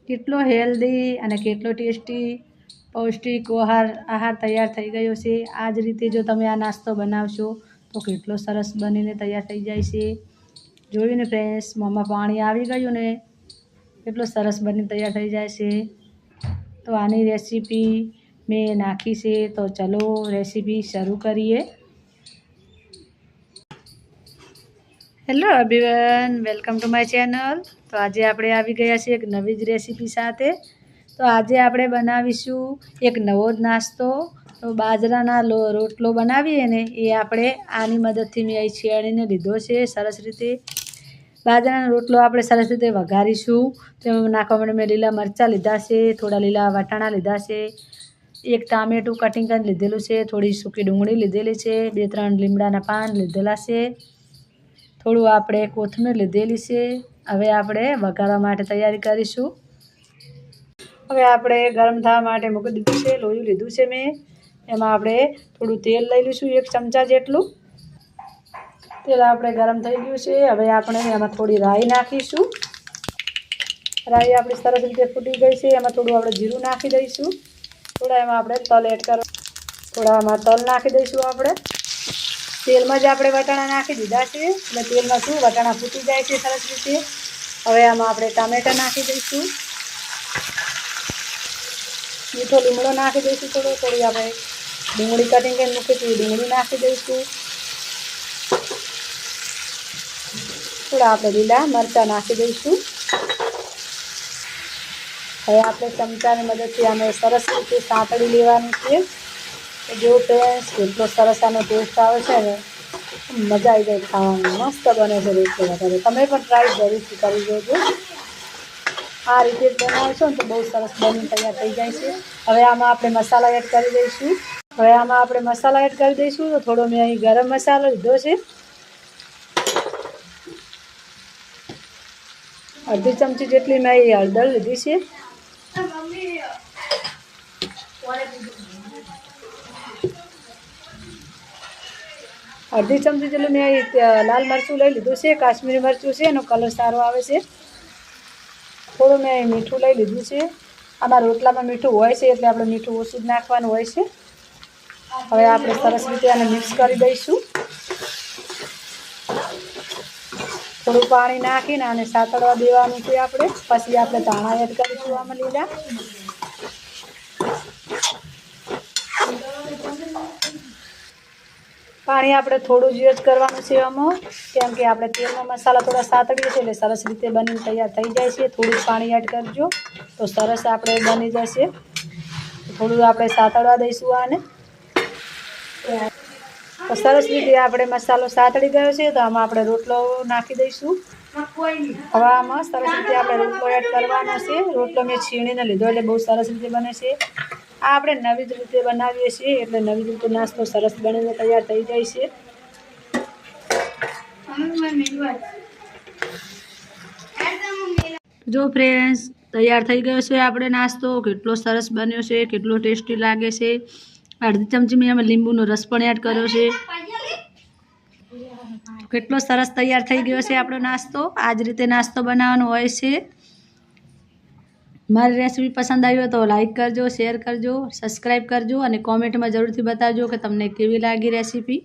કેટલો હેલ્ધી અને કેટલો ટેસ્ટી પૌષ્ટિક આહાર તૈયાર થઈ ગયો છે। આ જ રીતે જો તમે આ નાસ્તો બનાવશો તો કેટલો સરસ બનીને તૈયાર થઈ જાય છે। જોયું ને ફ્રેન્ડ્સ, મોંમાં પાણી આવી ગયું ને, કેટલો સરસ બનીને તૈયાર થઈ જાય છે। તો આની રેસીપી મેં નાખી છે, તો ચલો રેસીપી શરૂ કરીએ। Hello everyone, welcome to my channel. તો આજે આપણે આવી ગયા છીએ એક નવી જ રેસીપી સાથે। તો આજે આપણે બનાવીશું એક નવો જ નાસ્તો। તો બાજરાના રોટલો બનાવીએ ને, એ આપણે આની મદદથી મેં અહીં છેડીને લીધો છે સરસ રીતે। બાજરાનો રોટલો આપણે સરસ રીતે વઘારીશું। તેમાં નાખવા માટે મેં લીલા મરચાં લીધા છે, થોડા લીલા વટાણા લીધા છે, એક ટામેટું કટિંગ કરીને લીધેલું છે, થોડી સૂકી ડુંગળી લીધેલી છે, 2-3 લીમડાના પાન લીધેલા છે, થોડું આપણે કોથમીર લીધેલી છે। હવે આપણે વઘારવા માટે તૈયારી કરીશું। હવે આપણે ગરમ થવા માટે મૂકી દીધું છે, લોયું લીધું છે મેં। એમાં આપણે થોડું તેલ લઈ લઈશું, 1 ચમચા જેટલું તેલ આપણે ગરમ થઈ ગયું છે। હવે આપણે એમાં થોડી રાઈ નાખીશું। રાઈ આપણી સરસ રીતે ફૂટી ગઈ છે। એમાં થોડું આપણે જીરું નાખી દઈશું, થોડા એમાં આપણે તલ એડ કરો, થોડા એમાં તલ નાખી દઈશું। આપણે તેલમાં જ આપણે વટાણા નાખી દીધા છે, એટલે તેલમાં શું વટાણા ફૂટી જાય છે સરસ રીતે। હવે આમાં આપણે ટામેટાં નાખી દઈશું, મીઠો લીમડો નાખી દઈશું, થોડી આપણે ડુંગળી કટિંગ કરીને મૂકી હતી ડુંગળી નાખી દઈશું, થોડા આપણે લીલા મરચાં નાખી દઈશું। હવે આપણે ચમચાની મદદથી આને સરસ રીતે સાંતળી લેવાનું છે। જો ફ્રેન્ડ્સ, કેટલો સરસ આનો ટેસ્ટ આવે છે ને, મજા આવી જાય ખાવાની, મસ્ત બને છે રોટલો વઘારે। તમે પણ ટ્રાય જરૂરથી કરી જોજો। આ રીતે જ બનાવશો ને તો બહુ સરસ બની તૈયાર થઈ જાય છે। હવે આમાં આપણે મસાલા એડ કરી દઈશું। તો થોડો મેં અહીં ગરમ મસાલો લીધો છે, અડધી ચમચી જેટલી મેં અહીં હળદર લીધી છે, અડધી ચમચી જેટલું મેં લાલ મરચું લઈ લીધું છે, કાશ્મીરી મરચું છે, એનો કલર સારો આવે છે। થોડું મેં મીઠું લઈ લીધું છે। આમાં રોટલામાં મીઠું હોય છે, એટલે આપણે મીઠું ઓછું જ નાખવાનું હોય છે। હવે આપણે સરસ રીતે આને મિક્સ કરી દઈશું। થોડું પાણી નાખીને આને સાતળવા દેવાનું છે આપણે, પછી આપણે ધાણા એડ કરીશું આમાં લીલા। પાણી આપણે થોડું જ યુઝ કરવાનું છે આમાં, કેમ કે આપણે તેલમાં મસાલા થોડા સાતળીએ છીએ એટલે સરસ રીતે બનીને તૈયાર થઈ જાય છે। થોડું પાણી એડ કરજો તો સરસ આપણે બની જશે। થોડું આપણે સાતળવા દઈશું આને। તો સરસ રીતે આપણે મસાલો સાતળી ગયો છે, તો આમાં આપણે રોટલો નાખી દઈશું। હવે આમાં સરસ રીતે આપણે રોટલો એડ કરવાનો છે। રોટલો મેં છીણીને લીધો એટલે બહુ સરસ રીતે બને છે। આ આપણે નવી જ રીતે બનાવીએ છીએ, એટલે નવી જ રીતે નાસ્તો સરસ બનીને તૈયાર થઈ જાય છે। જો ફ્રેન્ડ્સ, તૈયાર થઈ ગયો છે આપણે નાસ્તો, કેટલો સરસ બન્યો છે, કેટલો ટેસ્ટી લાગે છે। અડધી ચમચી મેં એમાં લીંબુનો રસ પણ એડ કર્યો છે। કેટલો સરસ તૈયાર થઈ ગયો છે આપણો નાસ્તો। આ જ રીતે નાસ્તો બનાવવાનો હોય છે। મારી રેસીપી પસંદ આવી હોય તો લાઈક કરજો, શેર કરજો, સબસ્ક્રાઈબ કરજો અને કોમેન્ટમાં જરૂરથી બતાવજો કે તમને કેવી લાગી રેસીપી।